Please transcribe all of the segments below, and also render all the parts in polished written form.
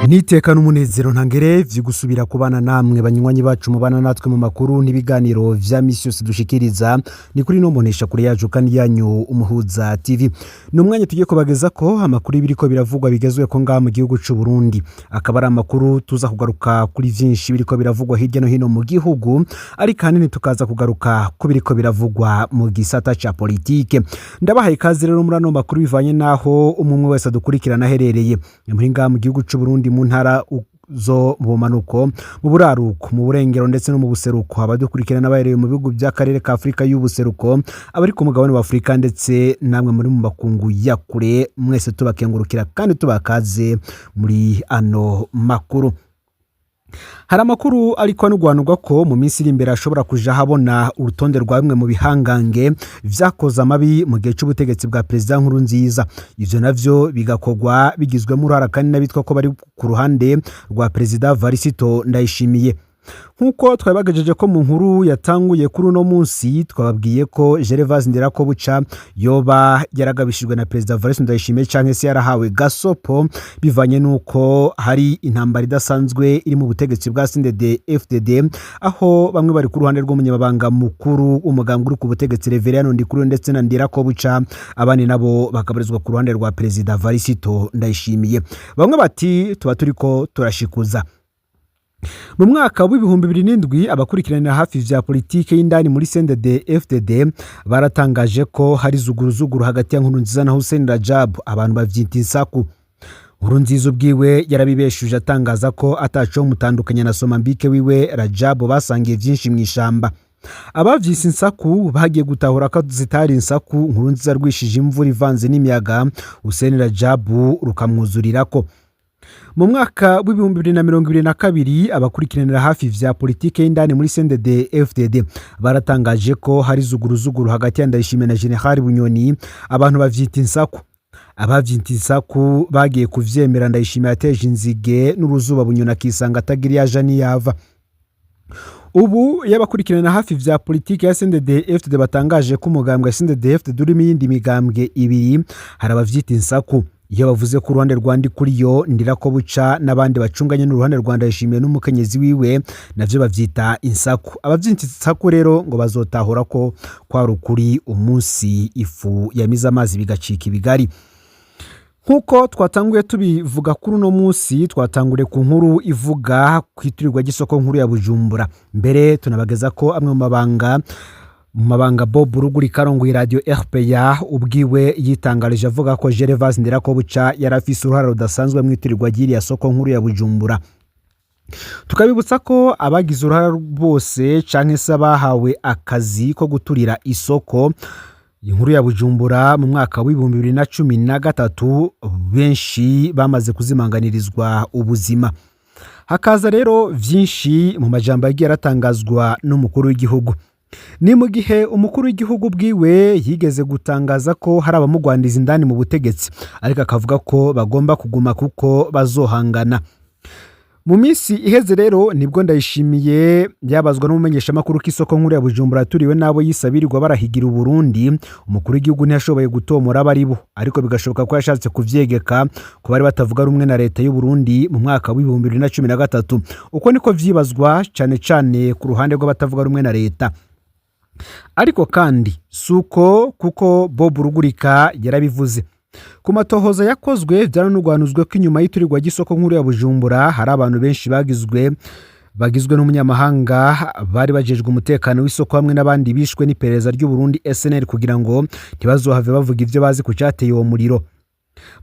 Niteka n'umunezero ntangere vyigusubira kubana namwe banywanyi bacu mubana natwe mu makuru n'ibiganiro vya misi yose dushikiriza ni kuri no mbonesha kuri yacu kandi yanyu Umuhuza TV. Numwanya tugiye kubageza ko amakuru biriko biravugwa bigezwe ko ngaha mu gihugu c'u Burundi. Akaba ari amakuru tuza kugaruka kuri vyinshi biriko biravugwa hirya no hino mu gihugu, ari kanini tukaza kugaruka ku biriko biravugwa mu gisata ca politike. Ndabahaye ikaze rero muri ano makuru bivanye naho umwe wese adukurikirana herereye muri ngaha mu gihugu c'u Burundi mu ntara zo mu manuko mu buraruko mu burengero ndetse no mu buseruko abadukurikirana bahereye mu bihugu by'akarere ka Afrika y'ubuseruko abari ku mugabane wa Afrika ndetse namwe muri mu makungu ya kure mwese tubakengurukira kandi tubakaze muri ano makuru. Hari amakuru ariko anugwanurwa ko mu minsi iri imbere ashobora kuja habona urutonde rwa bimwe mu bihangange vyakoze amabi mu gihe c'ubutegetsi bwa President Nkurunziza. Ivyo navyo bigakogwa bigizwemo uruhara kandi n'abitwa ko bari ku ruhande rwa President Varisito Ndayishimiye. Nkuko twabagejeje ko mu nkuru yatanguye kuri uno munsi twababwiye ko Gervais Ndirakobuca yoba yaragabishijwe na President Varisito Ndayishimiye canke se yarahawe gasopo bivanye nuko hari intambara idasanzwe iri mu butegetsi bwa CNDD-FDD aho bamwe bari ku ruhande rw'umunyamabanga mukuru umuganga uri ku butegetsi Reverend Ndikuru ndetse na Ndirakobuca abandi nabo bakabarizwa ku ruhande rwa President Varisito Ndayishimiye. Bamwe bati tuba turiko turashikuza. Mu mwaka w'ibihumbi 2007 abakurikiranira hafi vya politike y'indani muri CNDD-FDD baratangaje ko hari zuguruzuguru hagati ya Nkurunziza na Hussein Rajab abantu bavyita insaku. Nkurunziza ubwiwe yarabibeshuje atangaza ko ataco mutandukanya na Somambike wiwe Rajab basangiye vyinshi mw'ishamba. Abavyise insaku bagiye gutahura ko zitari insaku. Nkurunziza rwishije imvura ivanze n'imiyaga Hussein Rajab rukamwuzurirako. Mu mwaka w'ibihumbi 2022 abakurikiranira hafi vya politike y'indani muri CNDD-FDD baratangaje ko hari zuguruzuguru hagati ya Ndayishimiye na General Bunyoni abantu bavyita insaku. Abavyita insaku bagiye kuvyemera Ndayishimiye ateje inzige n'uruzuba Bunyoni akisanga atagiri yaja niyava. Ubu yabakurikirana hafi vya politike ya CNDD-FDD batangaje ko umugambwe wa CNDD-FDD urimo yindi migambwe ibiri hari abavyita insaku. Iyo bavuze ku ruhande rwa Ndikuriyo Ndirakobuca n'abandi bacunganye n'uruhande rwa Ndayishimiye n'umukenyezi wiwe navyo bavyita insaku. Abavyita insaku rero ngo bazotahura ko kwa rukuri umunsi ifu yamiza amazi bigacika ibigari. Nkuko twatanguye tubivuga kuri uno munsi twatangure ku nkuru ivuga kwiturirwa gisoko nkuru ya Bujumbura. Mbere tunabageza ko amwe mu mabanga Bob Ruguri karongoye radio RPA ubwiwe yitangarije avuga ko Gervais Ndirakobuca yarafise uruhara rudasanzwe mwitirirwa giri ya soko nkuru ya Bujumbura. Tukabibutsa ko abagize uruhara bose canke se bahawe akazi ko guturira isoko inkuru ya Bujumbura mu mwaka w'ibihumbi 2013 benshi bamaze kuzimanganirizwa ubuzima. Hakaza rero vyinshi mu majambo yagiye aratangazwa n'umukuru w'igihugu. Ni mu gihe umukuru w'igihugu bwiwe yigeze gutangaza ko hari abamugwandiza indani mu butegetsi ariko akavuga ko bagomba kuguma kuko bazohangana. Mu minsi iheze rero nibwo Ndayishimiye yabazwa n'umumenyesha makuru k'isoko nkuru ya Bujumbura turiwe nabo yisabirirwa barahigira Burundi. Umukuru w'igihugu ntiyashoboye gutomora abaribo ariko bigashoboka ko yashatse kuvyegeka ko bari batavuga rumwe na leta y'u Burundi mu mwaka w'ibihumbi 2013. Uko niko vyibazwa cane ku ruhande rw'abatavuga rumwe na leta. Ariko kandi suko kuko Bob Rugurika yarabivuze. Ku matohoza yakozwe byaranurwanuzwe ko inyuma y'iturirwa gisoko nkuru ya Bujumbura hari abantu benshi bagizwe n'umunyamahanga bari bajejwe umutekano w'isoko hamwe n'abandi bishwe n'iperereza ry'u Burundi SNL kugira ngo ntibazohave bavuga ivyo bazi ku cateye uwo muriro.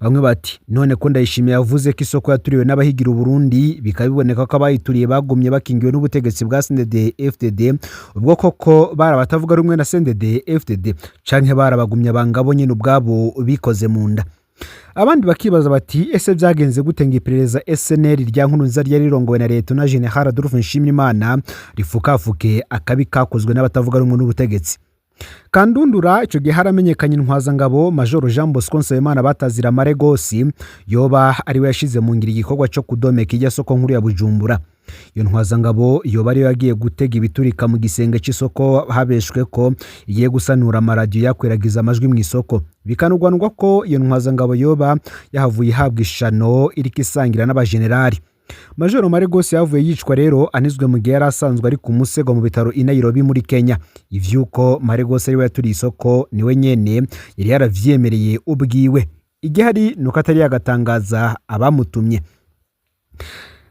Bamwe bati none ko Ndayishimiye yavuze ko isoko yaturiwe n'abahigira Burundi bikabiboneka ko abayituriye bagumye bakingiwe n'ubutegetsi bwa CNDD-FDD ubwo koko barabatavuga rumwe na CNDD-FDD canke barabagumye bangabo nyine ubwabo bikoze mu nda. Abandi bakibaza bati ese byagenze gutenga iperereza SNL rya Nkurunziza ryari rirongowe na leta na General Adolphe Nshimirimana rifukafuke akabi kakozwe n'abatavuga rumwe n'ubutegetsi. Kandundura ico gihe haramenyekanye intwazangabo Major Jean Bosco Nsabimana batazira Maregosi yoba ari we yashize mu ngiro igikorwa cyo kudomeka irya soko nkuru ya Bujumbura. Iyo ntwazangabo yoba ari yagiye gutega ibiturika mu gisenge c'isoko habeshwe ko igiye gusanura amaradiyo yakwiragiza amajwi mu isoko. Bikanugwanwa ko iyo ntwazangabo yoba yahavuye ihabwa ishano iriko isangira n'abajenerali. Major Maregosi yavuye yicwa rero anizwe mu gihe yarasanzwe ari ku musego mu bitaro i Nairobi muri Kenya. Ivyuko Maregosi ari we yaturiye isoko niwe nyene yari yaravyemereye ubwiwe. Igihari nuko atari yagatangaza abamutumye.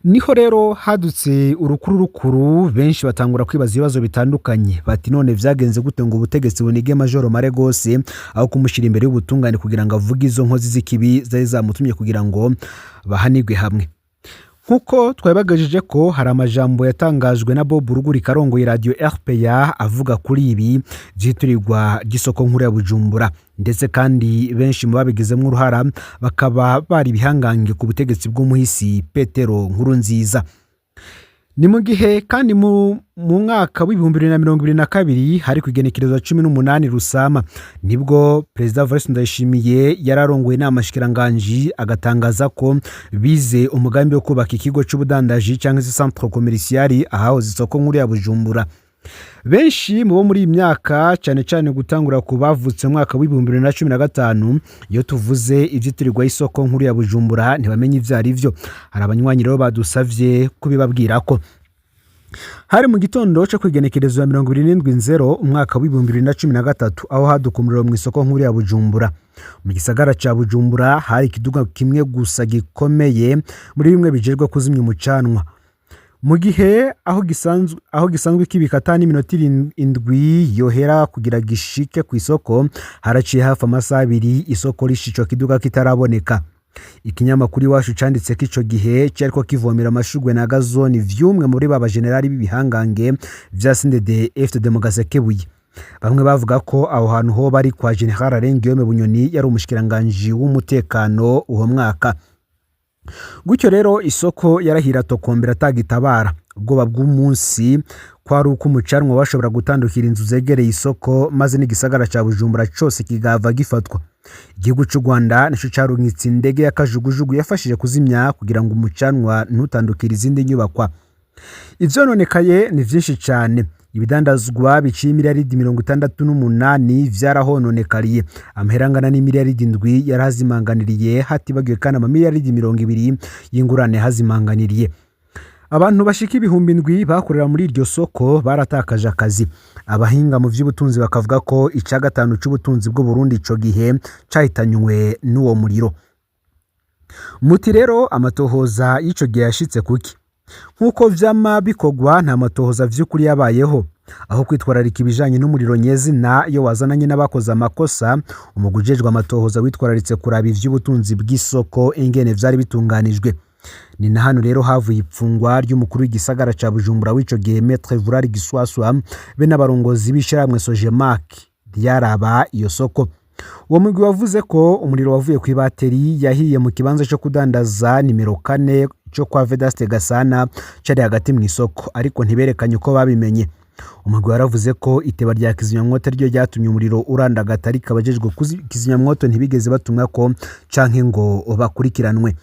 Niho rero hadutse urukururukuru benshi batangura kwibaza ibibazo bitandukanye bati none vyagenze gute ngo ubutegetsi bunige Major Maregosi aho kumushira imbere y'ubutungane kugira ngo avuge izo nkozi z'ikibi zari zamutumye kugira ngo bahanirwe hamwe. Nkuko twabagajije ko hari amajambo yatangajwe na Bob Ruguri karongoye radio RPA avuga kuri ibi vyiturirwa gisoko nkuru ya Bujumbura, ndetse kandi benshi mu babigezemo uruhara bakaba bari bihangange ku butegetsi bw'umuhisi Petero Nkurunziza. Ni mu gihe kandi mu mwaka w'2022 hari kugenekerezwa 18 Rusama nibwo President Evariste Ndayishimiye yararongoye n'amashikiranganje agatangaza ko bize umugambi wo kubaka ikigo c'ubudandaji cyangwa se centre commercial aho zisoko nkuru ya Bujumbura. Benshi mu bo muri imyaka cyane gutangura ku bavutse mu mwaka w'2015 iyo tuvuze ivyitirirwa isoko nkuru ya Bujumbura ntibamenye ivyo ari vyo. Hari abanywanyi rero badusavye kubibabwira ko hari mu gitondo cyo kwigenekerezwa 27/0 umwaka w'2013 aho hadukumuriro mu isoko nkuru ya Bujumbura. Mu gisagara ca Bujumbura hari ikiduga kimwe gusa gikomeye muri bimwe bijejwe kuzimya umucanwa. Mu gihe aho gisanzwe kibikata n'iminota 7 yohera kugira gishike ku isoko haraciye hafi amasaha 2 isoko rishico kiduga kitaraboneka. Ikinyamakuru Iwacu canditse ko ico gihe cyariko kivomera amashugwe na gazoni vyumwe muri baba generali b'ibihangange vya CNDD FDD mu Gasekebuye. Bamwe bavuga ko aho hantu ho bari kwa General Arengiyome Bunyoni yari umushikiranganje w'umutekano uwo mwaka. Gutyo rero isoko yarahira tokombera tagitabara. Ubwoba bw'umunsi kwari uko umucanwa bashobora gutandukira inzu zegereye isoko maze n'igisagara ca Bujumbura cyose kigava gifatwa. Igihugu cy'u Rwanda nico carungitse indege y'akajugujugu yafashije kuzimya kugira ngo umucanwa ntutandukire izindi nyubakwa. Ivyo nonekaye ni vyinshi cyane. Ibidandazwa biciye miliyaridi 68 vyarahononekariye. Amherangana ni miliyaridi 7 yarazimanganiriye hatibagiwe kana amamiliyaridi 20 y'ingurane hazimanganiriye. Abantu bashika ibihumbi 7 bakorera muri iryo soko baratakaje akazi. Abahinga mu vy'ubutunzi bakavuga ko ica gatanu c'ubutunzi bw'u Burundi ico gihe cahitanywe n'uwo muriro. Muti rero amatohoza y'ico gihe yashitse kuki? Nkuko vyama bikogwa nta matohoza vy'ukuri yabayeho. Aho kwitwararika ibijanye n'umuriro nyezina yo wazananye n'abakoze amakosa, umugujejwe amatohoza witwararitse kuraba ivy'ubutunzi bw'isoko ingene vyari bitunganijwe. Ni na hano rero havuye ipfungwa ry'umukuru w'igisagara ca Bujumbura w'ico gihe Maître Vurari Giswaswa be n'abarongozi b'ishiramwe Sojemak ryaraba iyo soko. Uwo mugwi wavuze ko umuriro wavuye ku ibateri yahiye mu kibanza cyo kudandaza nimero 4 cyo kwa Vedaste Gasana cari hagati mu isoko, ariko ntiberekanye uko babimenye. Umugwi waravuze ko iteba rya kizimyamwoto ryo ryatumye umuriro urandagata, ariko abajejwe kizimyamwoto ntibigeze batumwa ko canke ngo bakurikiranwe.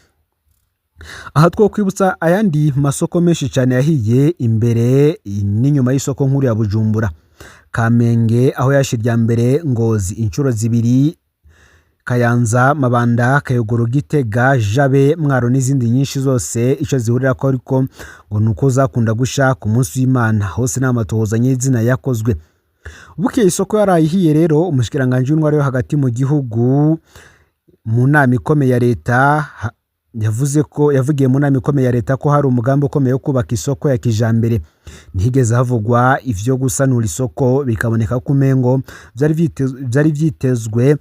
Aha two kwibutsa ayandi masoko menshi cyane yahiye imbere n'inyuma y'isoko nkuru ya Bujumbura. Kamenge aho yashirya mbere, Ngozi inshuro 2, Kayanza, Mabanda, Kayogoro, Gitega, Jabe, Mwaro n'izindi nyinshi zose ico zihurira ko ariko ngo nuko zakunda gusha ku munsi w'Imana hose n'amatohoza nyezina yakozwe. Buke isoko yarayihiye rero umushikiranganje w'intwaro yo hagati mu gihugu mu nama ikomeye ya leta yavugiye mu nama ikomeye ya leta ko hari umugambi ukomeye wo kubaka isoko ya kijambere. Ntigeze havugwa ivyo gusanura isoko, bikaboneka ko umengo vyari vyitezwe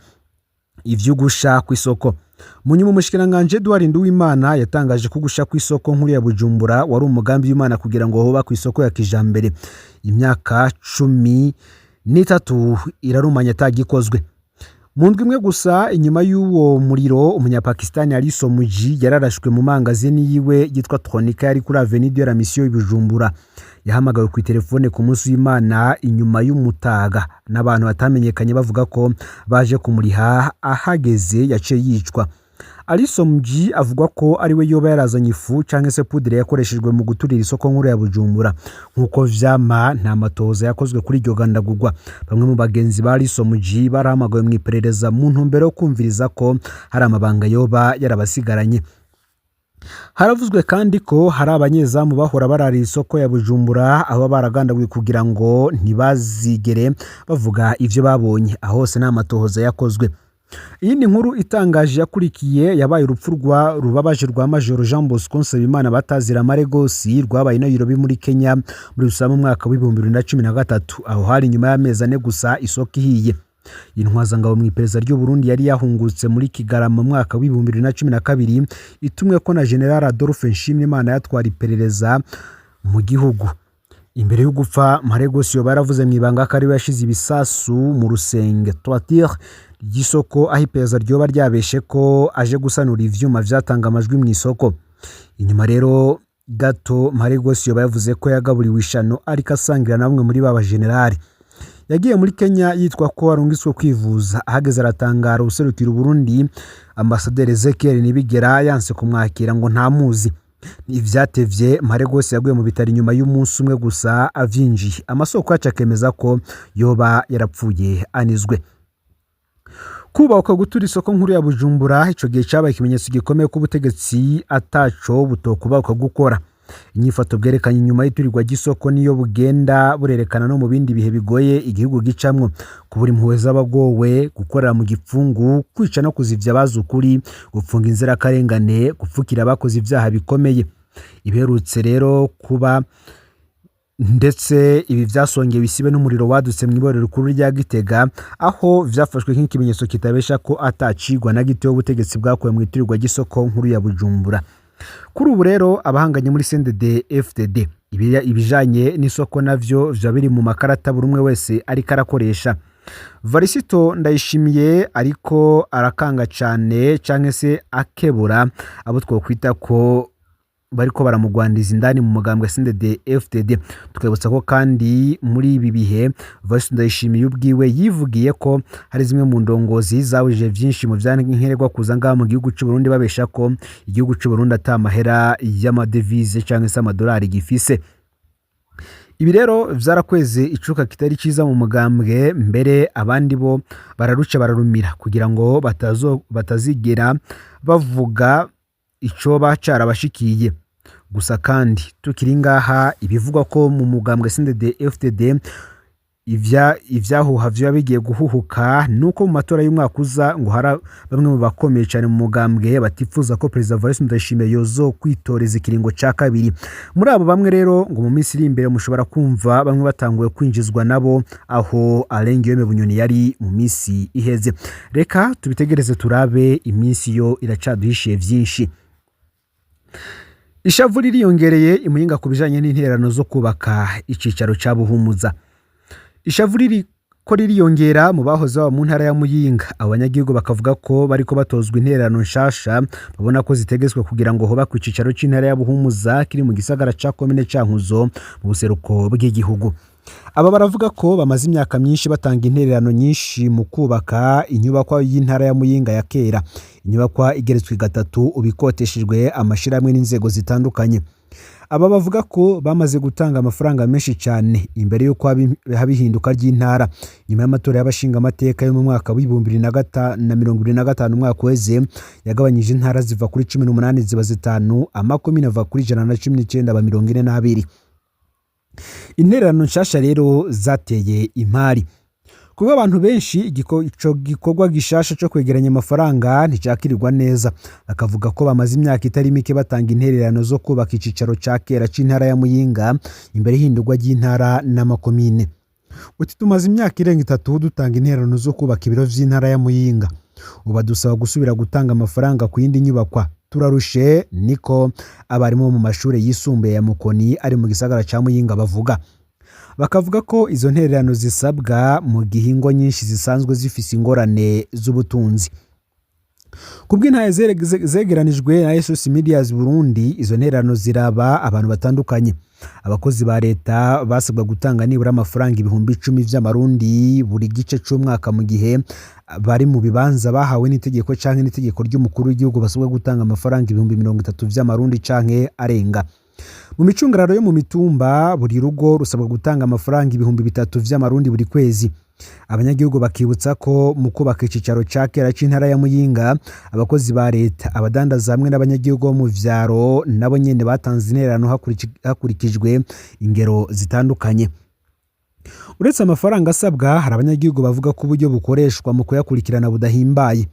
ivyo gusha ku isoko. Munyuma umushikiranganje Edouard Nduwimana yatangaje ko gusha ku isoko nkuru ya Bujumbura wari umugambi w'Imana kugira ngo hoba ku isoko ya kijambere. Imyaka 13 irarumanya atagikozwe. mu ndwi imwe gusa inyuma y'uwo muriro umunyapakistani Aliso Muji yararashwe mu mangazini yiwe yitwa Tronika yari kuri Avenue de la Mission i Bujumbura. Yahamagawe ku telefone ku munsi w'Imana inyuma y'umutaga n'abantu batamenyekanye bavuga ko baje kumuriha, ahageze yaciye yicwa. Aliso Muji avuga ko ari we yoba yarazanye ifu canke se poudre yakoreshejwe mu guturira isoko nkuru ya Bujumbura. Nkuko vyama nta matoza yakozwe kuri iryo gandagurwa. Bamwe mu bagenzi ba Aliso Muji barahamagawe mu iperereza mu ntumbero yo kumviriza ko hari amabanga yoba yarabasigaranye. Haravuzwe kandi ko hari abanyezamu bahora bararira isoko ya Bujumbura aho baragandaguye kugira ngo ntibazigere bavuga ivyo babonye, aho hose nta matohoza yakozwe. Iyi ni nkuru itangaje yakurikiye yabaye urupfu rubabaje rwa Major Jean Bosco Nsabimana batazira Maregosi rwabaye no Nairobi muri Kenya muri rusama mwaka wa 2013. Aho hari nyuma y'amezi ane gusa isoko ihiye. Intwazangabo mu iperereza ry'u Burundi yari yahungutse muri Kigarama mu mwaka wa 2012 itumwe ko na General Adolphe Nshimiyimana yatwara iperereza mu gihugu. Imbere yo gupfa Maregosi baravuze mu ibanga ko ari we yashize ibisasu mu rusenge toiture y'isoko aho iperereza ryoba ryabeshe ko aje gusanura ivyuma vyatanga amajwi mu isoko. Inyuma rero gato Maregosi yavuze ko yagaburiwe ishano ariko asangira na bamwe muri baba generali. Yagiye muri Kenya yitwa ko arungiswe kwivuza, ahageze aratangara userukira Burundi Ambassadeur Ezekiel Nibigera yanse kumwakira ngo ntamuzi. Ivyatevye Maregosi yaguye mu bitari nyuma y'umunsi umwe gusa avyinjiye. Amasoko yacu akemeza ko yoba yarapfuye anizwe. Kubaka gutura isoko nkuru ya Bujumbura ico gihe cyabaye ikimenyetso gikomeye ko ubutegetsi ataco butokubaka gukora. Inyifato bwerekanye nyuma y'iturirwa gisoko niyo bugenda burerekana no mu bindi bihe bigoye igihugu gicamwo, kubura impuhwe z'abagowe, gukorera mu gipfungu, kwica no kuzivya bazukuri, gupfunga inzira karengane, gupfukira abakoze ivyaha bikomeye. Iberutse rero kuba ndetse ibi vyasongeye bisibe n'umuriro wadutse mu iborero rukuru rya Gitega, aho vyafashwe nk'ikimenyetso kitabesha ko atacigwa na gito y'ubutegetsi bwakoye mu iturirwa gisoko nkuru ya Bujumbura. Kuri ubu rero abahanganye muri CNDD FDD ibijanye n'isoko navyo vyabiri mu makarata buri umwe wese ariko arakoresha. Varisito Ndayishimiye ariko arakanga cane canke se akebura abo twokwita ko bariko baramugwandiza indani mu mugambwe CNDD FDD. Tukabutsa ko kandi muri ibi bihe Varisito Ndayishimiye ubwiwe yivugiye ko hari zimwe mu ndongozi zawije vyinshi mu vyankenerwa kuza ngaha mu gihugu cy'u Burundi babesha ko igihugu cy'u Burundi atamahera y'amadevize canke se amadolari gifise. Ibi rero vyarakweze icuka kitari ciza mu mugambwe, mbere abandi bo bararuca bararumira kugira ngo batazigera bavuga ico bacara bashikiye. Gusa kandi tukiri ngaha ibivugwa ko mu mugambwe CNDD FDD ivyahuha vyo bigiye guhuhuka nuko mu matora y'umwaka uza ngo hara bamwe mu bakomeye cyane mu mugambwe batifuza ko President Varisito Ndayishimiye yozo kwitoreza ikiringo ca kabiri. Muri abo bamwe rero ngo mu minsi iri imbere mushobora kumva bamwe batanguye kwinjizwa nabo aho Alengiyeme Bunyoni yari mu minsi iheze. Reka tubitegereze turabe, iminsi yo iracaduhishiye vyinshi. Ishavu ririyongereye imuyinga kubijanye n'intererano zo kubaka icicaro ca Buhumuza. Ishavu ko ririyongera mu bahoze baba mu ntara ya Muyinga. Abanyagihugu bakavuga ko bariko batozwa intererano nshasha babona ko zitegetswe kugira ngo hoba ku icicaro c'intara ya Buhumuza kiri mu gisagara ca Komine Cankuzo mu buseruko bw'igihugu. Aba baravuga ko bamaze imyaka myinshi batanga intererano nyinshi mu kubaka inyubakwa y'intara ya Muyinga ya kera. Inyubakwa igeretswe gatatu ubikoteshejwe amashiramwe n'inzego zitandukanye. Aba bavuga ko bamaze gutanga amafaranga menshi cyane imbere yuko habihinduka ry'intara. Nyuma y'amatora y'abashinga amateka yo mu mwaka wa 2025 umwaka weze yagabanyije intara ziva kuri 18 ziba 5, amakomine ava kuri 119 aba 42. Intererano nshasha rero zateye imari. Kuba abantu benshi ico gikorwa gishasha cyo kwegeranya amafaranga nticakirirwa neza. Akavuga ko bamaze imyaka itari mike batanga intererano zo kubaka icicaro ca kera c'intara ya Muyinga imbere hindurwa ry'intara n'amakomine. Uti tumaze imyaka irenga 3 dutanga intererano zo kubaka ibiro vy'intara ya Muyinga. Uba dusaba gusubira gutanga amafaranga ku yindi nyubakwa. Turarushe niko abarimo mu mashure yisumbuye ya Mukoni ari mu gisagara ca Muyinga bavuga. bakavuga ko izo ntererano zisabwa mu gihe ingo nyinshi zisanzwe zifise ingorane z'ubutunzi. Kubw'intahe zegeranijwe na SOS Medias Burundi, izo ntererano ziraba abantu batandukanye. Abakozi ba leta basabwa gutanga nibura amafaranga 10,000 vy'amarundi buri gice c'umwaka, mu gihe bari mu bibanza bahawe n'itegeko canke n'itegeko ry'umukuru w'igihugu basabwa gutanga amafaranga 30,000 vy'amarundi canke arenga. Mu micungararo yo mu mitumba, buri rugo rusabwa gutanga amafaranga 3,000 vy'amarundi buri kwezi. Abanyagihugu bakibutsa ko mu kubaka icicaro ca kera c'intara ya Muyinga, abakozi ba leta, abadandaza hamwe n'abanyagihugu bo mu vyaro nabo nyene batanze intererano hakurikijwe ingero zitandukanye. Uretse amafaranga asabwa, hari abanyagihugu bavuga ko uburyo bukoreshwa mu kuyakurikirana budahimbaye.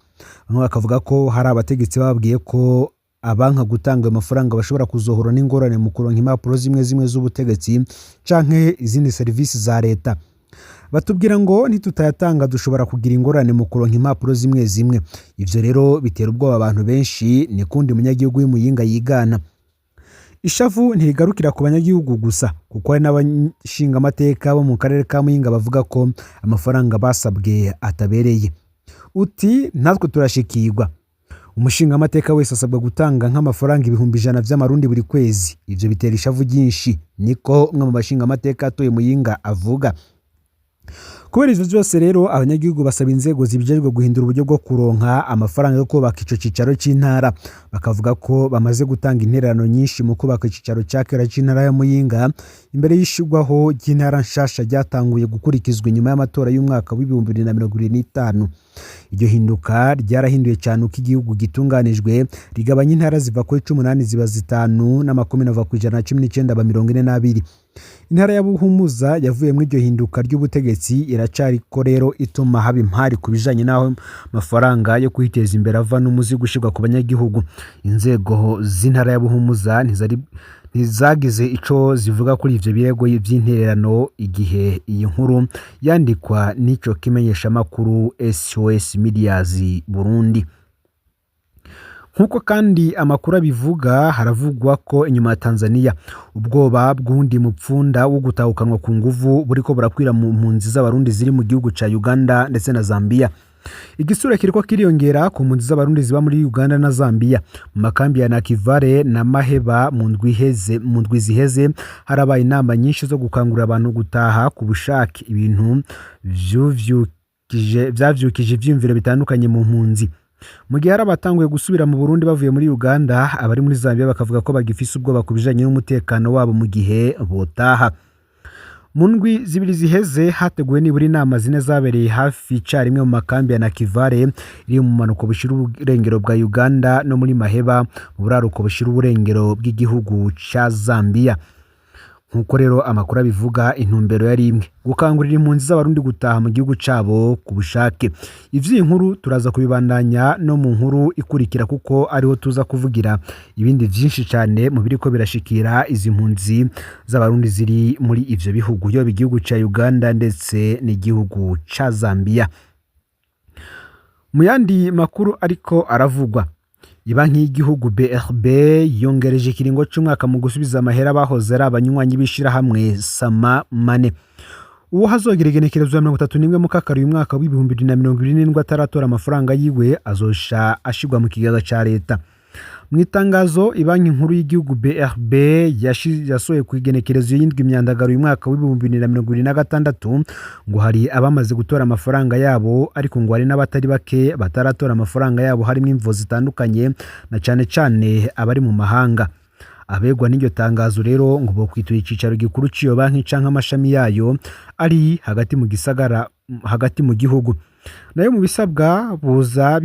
Bamwe bakavuga ko hari abategetsi bababwiye ko abanka gutanga ayo mafaranga bashobora kuzohura n'ingorane mu kuronka impapuro zimwe z'ubutegetsi canke izindi serivisi za leta. Batubwira ngo nitutayatanga dushobora kugira ingorane mu kuronka impapuro zimwe. Ivyo rero bitera ubwoba abantu benshi, ni kundi munyagihugu w'Imuyinga yigana. Ishavu ntirigarukira ku banyagihugu gusa, kuko hari n'abashinga amateka bo mu karere ka Muyinga bavuga ko amafaranga basabwe atabereye. Uti natwe turashikirwa. Umushinga amateka wese asabwa gutanga nk'amafaranga 100,000 vy'amarundi buri kwezi. Ivyo bitera ishavu ryinshi, niko umwe mu bashinga amateka atoye Muyinga avuga. Kubera ivyo vyose rero, abanyagihugu basaba inzego zibijejwe guhindura uburyo bwo kuronka amafaranga yo kubaka ico cicaro c'intara. Bakavuga ko bamaze gutanga intererano nyinshi mu kubaka icicaro ca kera c'intara ya Muyinga, imbere y'ishigwaho ry'intara nshasha ryatanguye gukurikizwa inyuma y'amatora y'umwaka w'2025. Iryo hinduka ryarahinduye cyane uko igihugu gitunganijwe, rigabanya intara ziva kuri 18 ziba 5 na 10 ava ku 119 ba 42. Intara ya Buhumuza yavuye mu iryo hinduka ry'ubutegetsi iracariko rero ituma haba impari kubijanye naho mafaranga yo kwiteza imbere ava n'umuzi gushirwa ku banyagihugu. Inzego z'intara ya Buhumuza ntizagize ico zivuga kuri ivyo birego vy'intererano igihe iyi nkuru yandikwa n'ico kimenyesha makuru SOS Medias Burundi. Nkuko kandi amakuru abivuga, haravugwa ko inyuma ya Tanzania ubwoba bw'undi mupfunda wo gutahukanwa ku nguvu buriko burakwira mu mpunzi z'abarundi ziri mu gihugu ca Uganda ndetse na Zambia. Igisura kiriko kiriyongera ku mpunzi z'abarundi ziba muri Uganda na Zambia. Mu makambi ya Nakivale na Maheba mu ndwi ziheze harabaye inama nyinshi zo gukangurira abantu gutaha ku bushake, ibintu vyavyukije ivyumviro bitandukanye mu mpunzi. Mu gihe hari abatanguye gusubira mu Burundi bavuye muri Uganda, abari muri Zambia bakavuga ko bagifise ubwoba kubijanye n'umutekano wabo mu gihe botaha. Mu ndwi zibiri ziheze hateguwe nibura inama 4 zabereye hafi carimwe mu makambi ya Nakivale iri mu manuko bushira uburengero bwa Uganda no muri Maheba mu buraruko bushira uburengero bw'igihugu ca Zambia. Nkuko rero amakuru abivuga, intumbero yari imwe: gukangurira impunzi z'abarundi gutaha mu gihugu cabo ku bushake. Ivyi nkuru turaza kubibandanya no mu nkuru ikurikira, kuko ariho tuza kuvugira ibindi vyinshi cyane mu biriko birashikira izi mpunzi z'abarundi ziri muri ivyo bihugu, yo igihugu ca Uganda ndetse n'igihugu ca Zambia. Mu yandi makuru ariko aravugwa, Ibanki y'igihugu BRB yongereje ikiringo c'umwaka mu gusubiza amahera bahoze ari abanywanyi bishira hamwe Sama Mane. Uwo hazogira igenekerezo ya 31 mu kakaro uyu mwaka w'2027 ataratora amafaranga yiwe azosha ashigwa mu kigaga ca leta. Mu itangazo, Ibanki nkuru y'igihugu BRB yasohoye ku igenekerezo y'indwi imyandagaro uyu mwaka w'2026 ngo hari abamaze gutora amafaranga yabo, ariko ngo hari n'abatari bake bataratora amafaranga yabo, harimo imvo zitandukanye na cane abari mu mahanga. Abegwa n'iryo tangazo rero ngo bo kwitura icicaro gikuru c'iyo banki canke amashami yayo ari hagati mu gisagara, hagati mu gihugu. Nayo mu bisabwa boza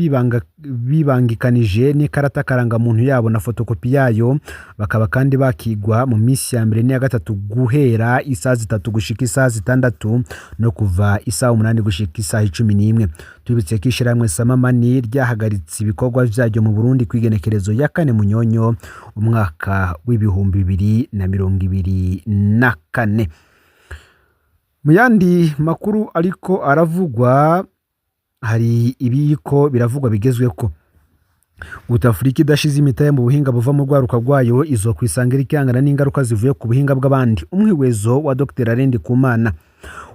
bibangikanije n'ikarata karanga muntu yabo na fotokopi yayo, bakaba kandi bakigwa mu misi ya mbere n'iya gatatu guhera isaha 3 gushika isaha 6 no kuva isaha 8 gushika isaha 11. Tubitse ko ishiramwe Sama Mane ryahagaritse ibikorwa vyaryo mu Burundi kwigenekerezo ya 4 Munyonyo umwaka w'2024. Mu yandi makuru ariko aravugwa, hari ibiko biravugwa bigezweko. Afurika idashize imitahe mu buhinga buva mu rwaruka rwayo izo kwisangira ikihangana n'ingaruka zivuye ku buhinga bw'abandi. Umwiwezo wa Dr Arendi Kumana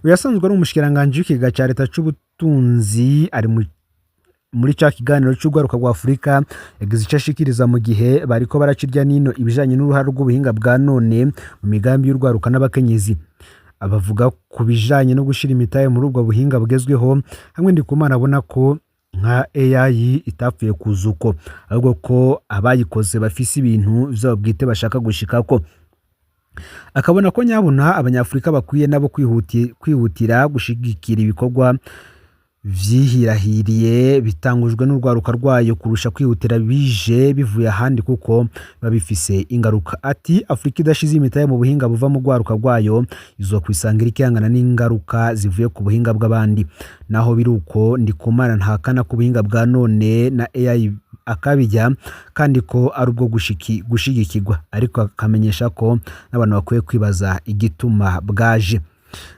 uyasanzwe ari umushikiranganje w'ikiga cya leta c'ubutunzi ari muri cya kiganiro cy'urwaruka rwa Afurika yagize icyo ashikiriza mu gihe bariko baracirya nino ibijanye n'uruhare rw'ubuhinga bwa none mu migambi y'urwaruka n'abakenyezi. Abavuga ku bijanye no gushira imitahe muri ubwo buhinga bugezweho, hamwe Ndikumana abona ko nka AI itapfuye kuzuko, ahubwo ko abayikoze bafise ibintu vyabo bwite bashaka gushikako. Akabona ko nyabona abanyafurika bakwiye nabo kwihutira gushigikira ibikorwa vyihirahiriye bitangujwe n'urwaruka rwayo kurusha kwihutira bije bivuye ahandi kuko babifise ingaruka. Ati Afurika idashize imitahe mu buhinga buva mu rwaruka rwayo izo kwisangira ikihangana n'ingaruka zivuye ku buhinga bw'abandi. Naho biruko Ndikumana ntakana ku buhinga bwa none na AI akabijya kandi ko ari ubwo gushigikirwa, ariko akamenyesha ko n'abantu bakwiye kwibaza igituma bwaje.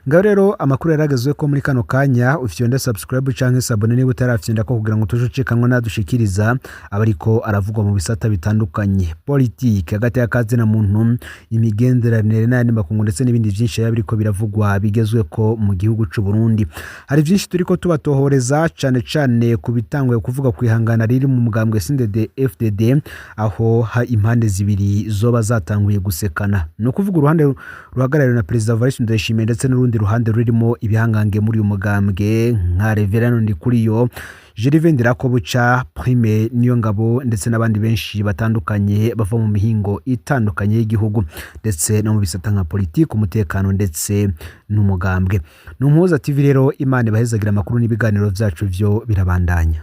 Ngaho rero amakuru yaragezwe ko muri kano kanya ufyonda subscribe canke sabone niba utarafyonda ko kugira ngo tujucikanwa nadushikiriza abariko aravugwa mu bisata bitandukanye, politike hagati y'akazi na muntu, imigenderanire n'andi makungu ndetse n'ibindi byinshi biriko biravugwa bigezwe ko mu gihugu c'u Burundi. Hari byinshi turiko tubatohoreza cane ku bitangwe kuvuga kwihangana riri mu mugambwe CNDD FDD, aho impande zibiri zoba zatanguye gusekana. No kuvuga uruhande ruhagarariwe na President Evariste Ndayishimiye ndetse n'urundi ruhande rurimo ibihangange muri uyu mugambwe nka Reverend Ndikuriyo, Gervais Ndirakobuca, Prime Niyongabo ndetse n'abandi benshi batandukanye bava mu mihingo itandukanye y'igihugu ndetse no mu bisata nka politiki, umutekano ndetse n'umugambwe. N'umuhuza TV rero Imana ibahezagira amakuru n'ibiganiro vyacu vyo birabandanya.